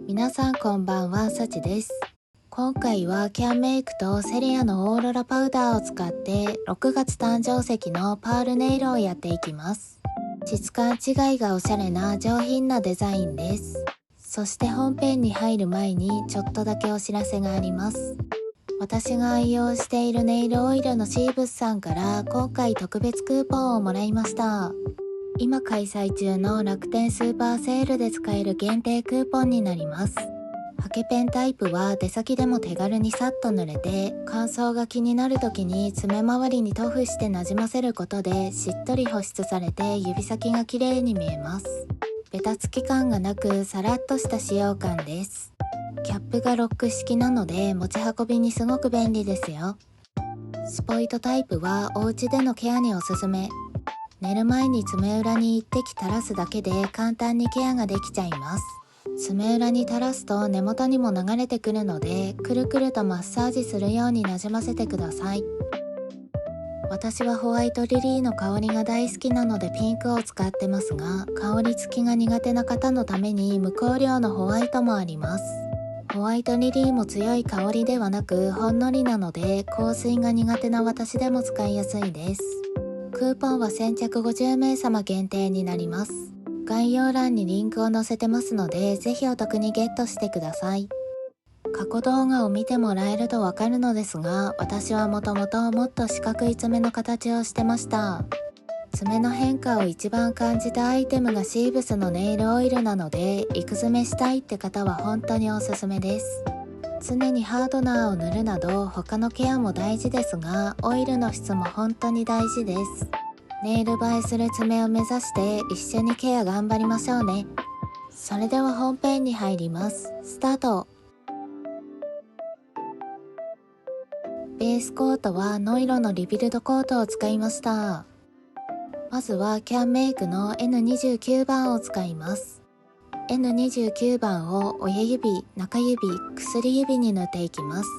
皆さんこんばんは、さちです。今回はキャンメイクとセリアのオーロラパウダーを使って6月誕生石のパールネイルをやっていきます。質感違いがおしゃれな上品なデザインです。そして本編に入る前にちょっとだけお知らせがあります。私が愛用しているネイルオイルのシーブスさんから今回特別クーポンをもらいました。今開催中の楽天スーパーセールで使える限定クーポンになります。ハケペンタイプは出先でも手軽にさっと塗れて、乾燥が気になる時に爪周りに塗布してなじませることでしっとり保湿されて指先が綺麗に見えます。ベタつき感がなくさらっとした使用感です。キャップがロック式なので持ち運びにすごく便利ですよ。スポイトタイプはお家でのケアにおすすめ。寝る前に爪裏に1滴垂らすだけで簡単にケアができちゃいます。爪裏に垂らすと根元にも流れてくるので、くるくるとマッサージするようになじませてください。私はホワイトリリーの香りが大好きなのでピンクを使ってますが、香り付きが苦手な方のために無香料のホワイトもあります。ホワイトリリーも強い香りではなくほんのりなので、香水が苦手な私でも使いやすいです。クーポンは先着50名様限定になります。概要欄にリンクを載せてますので、ぜひお得にゲットしてください。過去動画を見てもらえるとわかるのですが、私はもともともっと四角い爪の形をしてました。爪の変化を一番感じたアイテムがシーブスのネイルオイルなので、育爪したいって方は本当におすすめです。常にハードナーを塗るなど他のケアも大事ですが、オイルの質も本当に大事です。ネイル映えする爪を目指して一緒にケア頑張りましょうね。それでは本編に入ります。スタート。ベースコートはノイロのリビルドコートを使いました。まずはキャンメイクの N29 番を使います。N29 番を親指、中指、薬指に塗っていきます。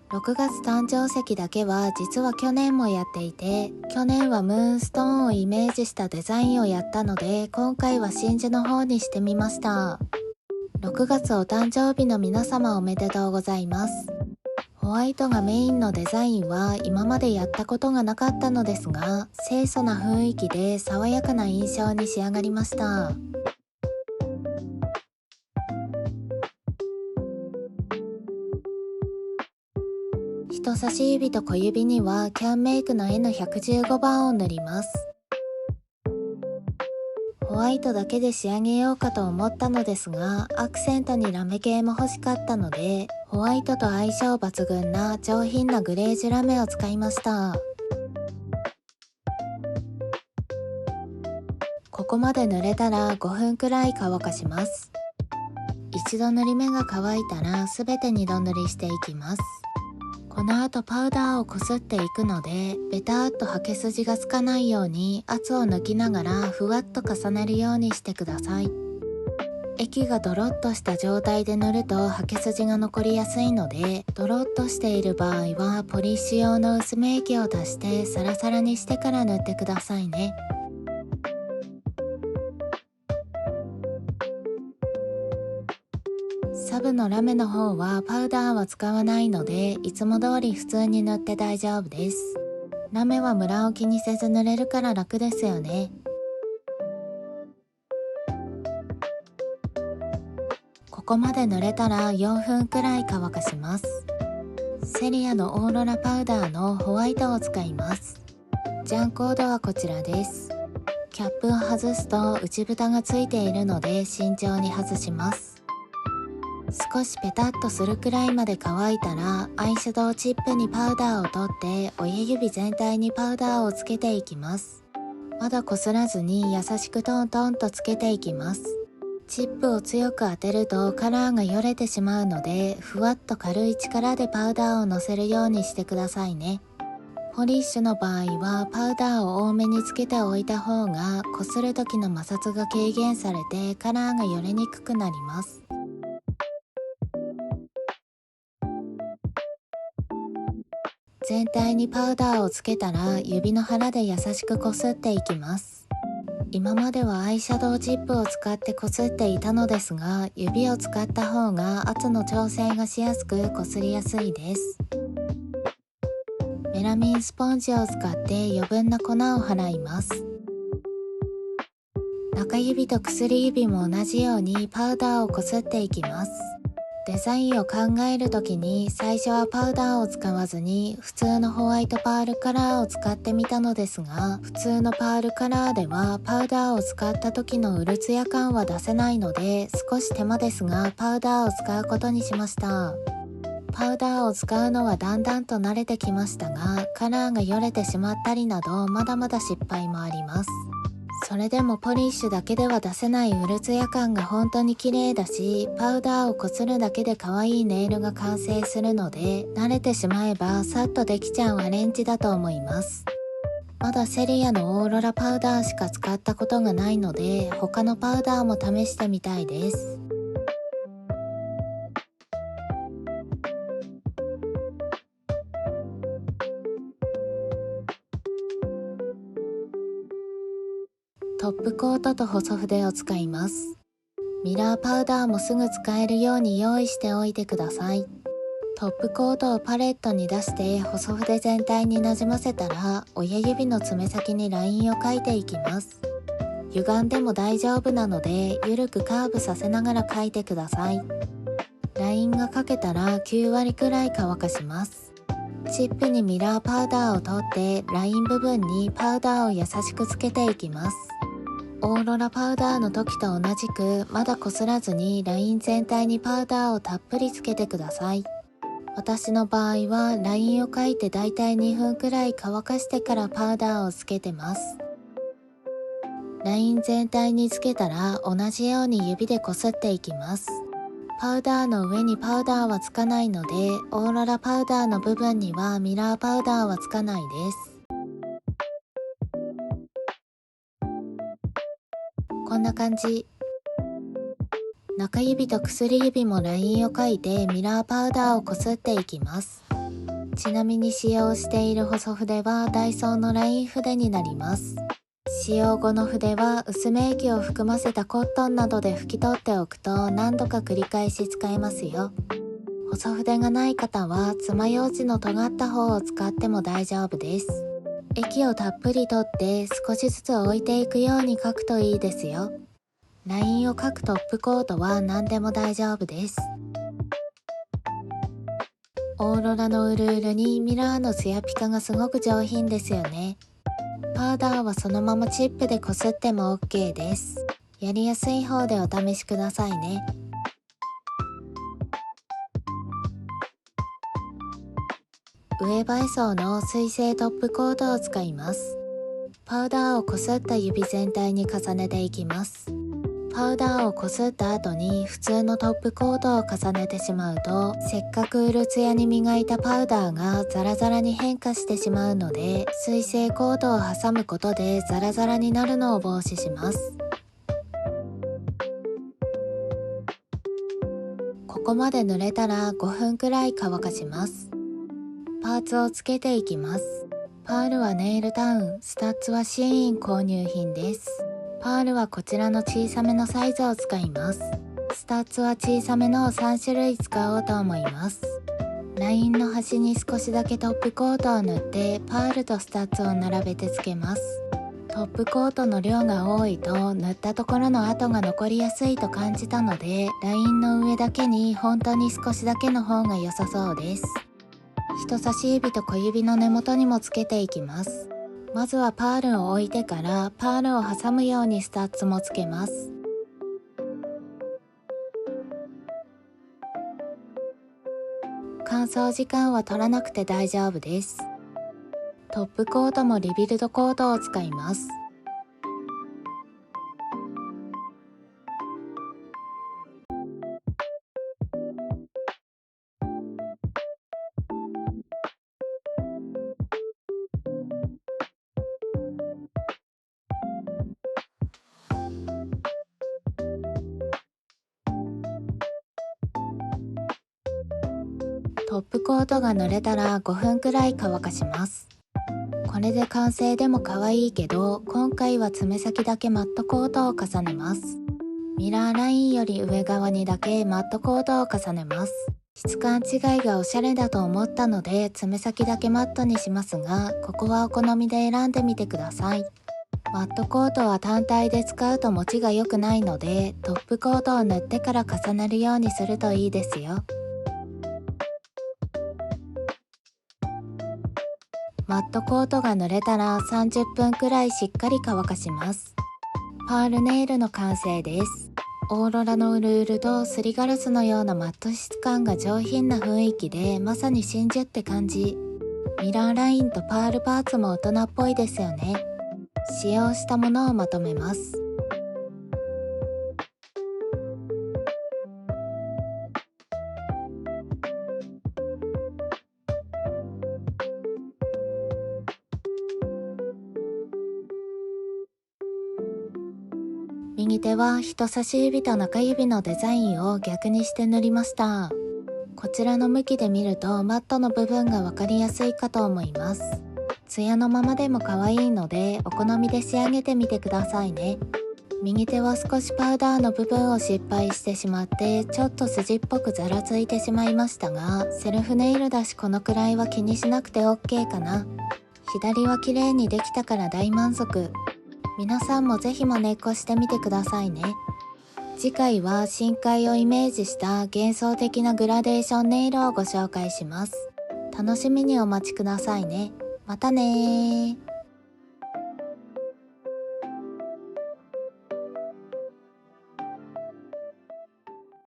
6月誕生石だけは実は去年もやっていて、去年はムーンストーンをイメージしたデザインをやったので、今回は真珠の方にしてみました。6月お誕生日の皆様おめでとうございます。ホワイトがメインのデザインは今までやったことがなかったのですが、清楚な雰囲気で爽やかな印象に仕上がりました。人差し指と小指にはキャンメイクの N115 番を塗ります。ホワイトだけで仕上げようかと思ったのですが、アクセントにラメ系も欲しかったので、ホワイトと相性抜群な上品なグレージュラメを使いました。ここまで塗れたら5分くらい乾かします。一度塗り目が乾いたらすべて二度塗りしていきます。この後パウダーをこすっていくので、ベターっとはけ筋がつかないように圧を抜きながらふわっと重ねるようにしてください。液がドロッとした状態で塗るとはけ筋が残りやすいので、ドロッとしている場合はポリッシュ用の薄め液を足してサラサラにしてから塗ってくださいね。サブのラメの方はパウダーは使わないので、いつも通り普通に塗って大丈夫です。ラメはムラを気にせず塗れるから楽ですよね。ここまで塗れたら4分くらい乾かします。セリアのオーロラパウダーのホワイトを使います。ジャンコードはこちらです。キャップを外すと内蓋がついているので慎重に外します。少しペタッとするくらいまで乾いたら、アイシャドウチップにパウダーを取って親指全体にパウダーをつけていきます。まだこすらずに優しくトントンとつけていきます。チップを強く当てるとカラーがよれてしまうので、ふわっと軽い力でパウダーをのせるようにしてくださいね。ポリッシュの場合はパウダーを多めにつけておいた方が、こする時の摩擦が軽減されてカラーがよれにくくなります。全体にパウダーをつけたら指の腹で優しくこすっていきます。今まではアイシャドウチップを使ってこすっていたのですが、指を使った方が圧の調整がしやすくこすりやすいです。メラミンスポンジを使って余分な粉を払います。中指と薬指も同じようにパウダーをこすっていきます。デザインを考えるときに最初はパウダーを使わずに普通のホワイトパールカラーを使ってみたのですが、普通のパールカラーではパウダーを使った時のうるつや感は出せないので、少し手間ですがパウダーを使うことにしました。パウダーを使うのはだんだんと慣れてきましたが、カラーがよれてしまったりなどまだまだ失敗もあります。それでもポリッシュだけでは出せないうるつや感が本当に綺麗だし、パウダーをこするだけで可愛いネイルが完成するので、慣れてしまえばさっとできちゃうアレンジだと思います。まだセリアのオーロラパウダーしか使ったことがないので、他のパウダーも試してみたいです。トップコートと細筆を使います。ミラーパウダーもすぐ使えるように用意しておいてください。トップコートをパレットに出して細筆全体になじませたら、親指の爪先にラインを描いていきます。歪んでも大丈夫なので、ゆるくカーブさせながら描いてください。ラインが描けたら9割くらい乾かします。チップにミラーパウダーを取ってライン部分にパウダーを優しくつけていきます。オーロラパウダーの時と同じくまだこすらずにライン全体にパウダーをたっぷりつけてください。私の場合はラインを描いてだいたい2分くらい乾かしてからパウダーをつけてます。ライン全体につけたら同じように指でこすっていきます。パウダーの上にパウダーはつかないので、オーロラパウダーの部分にはミラーパウダーはつかないです。こんな感じ。中指と薬指もラインを描いてミラーパウダーをこすっていきます。ちなみに使用している細筆はダイソーのライン筆になります。使用後の筆は薄め液を含ませたコットンなどで拭き取っておくと何度か繰り返し使えますよ。細筆がない方は爪楊枝の尖った方を使っても大丈夫です。液をたっぷり取って少しずつ置いていくように描くといいですよ。ラインを描くトップコートは何でも大丈夫です。オーロラのうるうるにミラーのツヤピカがすごく上品ですよね。パウダーはそのままチップでこすっても OK です。やりやすい方でお試しくださいね。上映層の水性トップコートを使います。パウダーをこすった指全体に重ねていきます。パウダーをこすった後に普通のトップコートを重ねてしまうと、せっかくうるつやに磨いたパウダーがザラザラに変化してしまうので、水性コートを挟むことでザラザラになるのを防止します。ここまで濡れたら5分くらい乾かします。パーツをつけていきます。パールはネイルタウン、スタッツはシーイン購入品です。パールはこちらの小さめのサイズを使います。スタッツは小さめのを3種類使おうと思います。ラインの端に少しだけトップコートを塗ってパールとスタッツを並べてつけます。トップコートの量が多いと塗ったところの跡が残りやすいと感じたので、ラインの上だけに本当に少しだけの方が良さそうです。人差し指と小指の根元にもつけていきます。まずはパールを置いてからパールを挟むようにスタッツもつけます。乾燥時間は取らなくて大丈夫です。トップコートもリビルドコートを使います。トップコートが濡れたら5分くらい乾かします。ここれで完成でも可愛いけど、今回は爪先だけマットコートを重ねます。ミラーラインより上側にだけマットコートを重ねます。質感違いがおしゃれだと思ったので爪先だけマットにしますが、ここはお好みで選んでみてください。マットコートは単体で使うと持ちが良くないので、トップコートを塗ってから重ねるようにするといいですよ。マットコートが塗れたら30分くらいしっかり乾かします。パールネイルの完成です。オーロラのうるうるとすりガラスのようなマット質感が上品な雰囲気で、まさに真珠って感じ。ミラーラインとパールパーツも大人っぽいですよね。使用したものをまとめます。右手は人差し指と中指のデザインを逆にして塗りました。こちらの向きで見るとマットの部分がわかりやすいかと思います。ツヤのままでも可愛いのでお好みで仕上げてみてくださいね。右手は少しパウダーの部分を失敗してしまってちょっと筋っぽくざらついてしまいましたが、セルフネイルだしこのくらいは気にしなくて OK かな。左は綺麗にできたから大満足。皆さんもぜひ真似っこしてみてくださいね。次回は深海をイメージした幻想的なグラデーションネイルをご紹介します。楽しみにお待ちくださいね。またねー。